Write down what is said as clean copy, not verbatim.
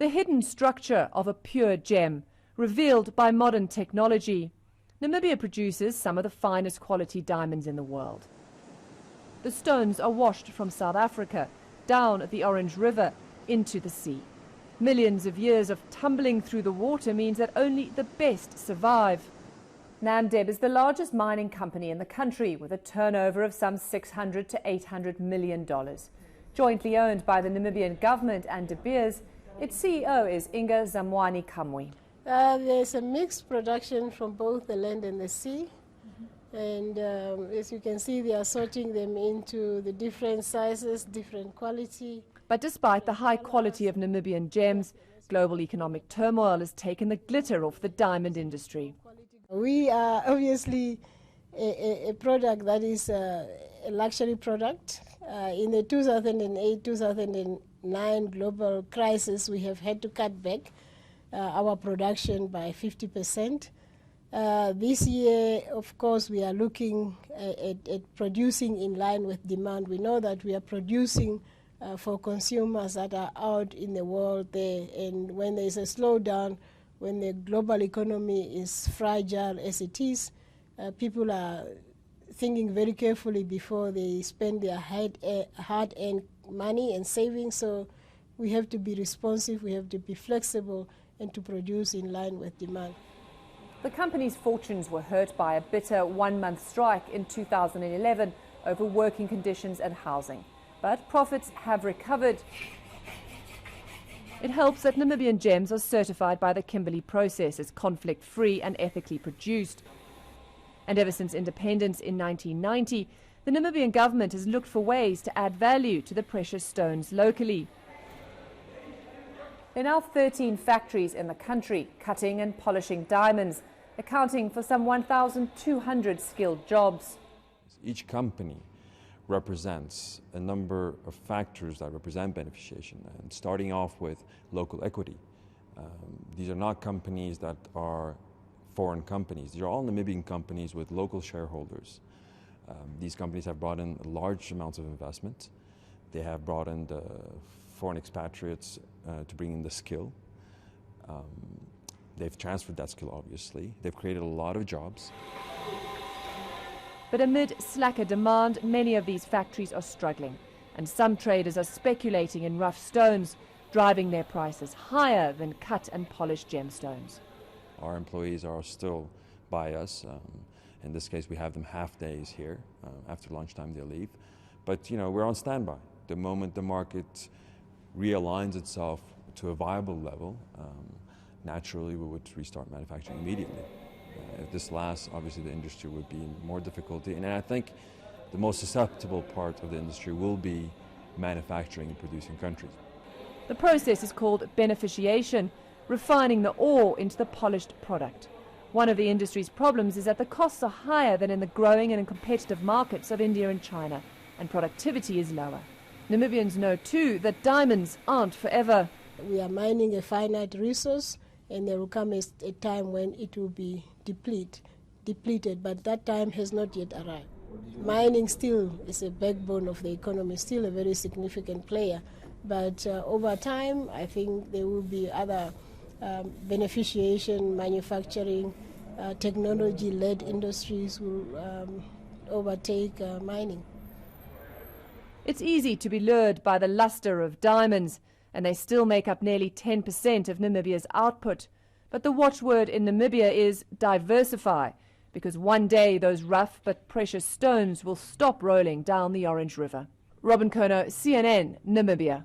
The hidden structure of a pure gem, revealed by modern technology. Namibia produces some of the finest quality diamonds in the world. The stones are washed from South Africa, down the Orange River, into the sea. Millions of years of tumbling through the water means that only the best survive. Namdeb is the largest mining company in the country, with a turnover of some $600 to $800 million. Jointly owned by the Namibian government and De Beers, its CEO is Inga Zamwani Kamwe. There's a mixed production from both the land and the sea. And as you can see, they are sorting them into the different sizes, different quality. But despite the high quality of Namibian gems, global economic turmoil has taken the glitter off the diamond industry. We are obviously a product that is a luxury product. In the 2008-2009 global crisis, we have had to cut back our production by 50%. This year, of course, we are looking at producing in line with demand. We know that we are producing for consumers that are out in the world there, and when there is a slowdown, when the global economy is fragile as it is, people are thinking very carefully before they spend their hard-earned money and savings. So we have to be responsive, we have to be flexible, and to produce in line with demand. The company's fortunes were hurt by a bitter one-month strike in 2011 over working conditions and housing. But profits have recovered. It helps that Namibian gems are certified by the Kimberley process as conflict-free and ethically produced. And ever since independence in 1990, the Namibian government has looked for ways to add value to the precious stones locally. There are now 13 factories in the country cutting and polishing diamonds, accounting for some 1,200 skilled jobs. Each company represents a number of factors that represent beneficiation, and starting off with local equity. These are not companies that are foreign companies. These are all Namibian companies with local shareholders. These companies have brought in large amounts of investment. They have brought in the foreign expatriates to bring in the skill. They've transferred that skill, obviously. They've created a lot of jobs. But amid slacker demand, many of these factories are struggling, and some traders are speculating in rough stones, driving their prices higher than cut and polished gemstones. Our employees are still by us. In this case, we have them half days here. After lunchtime, they'll leave. But, we're on standby. The moment the market realigns itself to a viable level, naturally we would restart manufacturing immediately. If this lasts, obviously the industry would be in more difficulty. And I think the most susceptible part of the industry will be manufacturing and producing countries. The process is called beneficiation, refining the ore into the polished product. One of the industry's problems is that the costs are higher than in the growing and competitive markets of India and China, and productivity is lower. Namibians know too that diamonds aren't forever. We are mining a finite resource, and there will come a time when it will be depleted, but that time has not yet arrived. Mining still is a backbone of the economy, still a very significant player, but over time I think there will be other beneficiation, manufacturing, technology-led industries will overtake mining. It's easy to be lured by the luster of diamonds, and they still make up nearly 10% of Namibia's output. But the watchword in Namibia is diversify, because one day those rough but precious stones will stop rolling down the Orange River. Robin Kono, CNN, Namibia.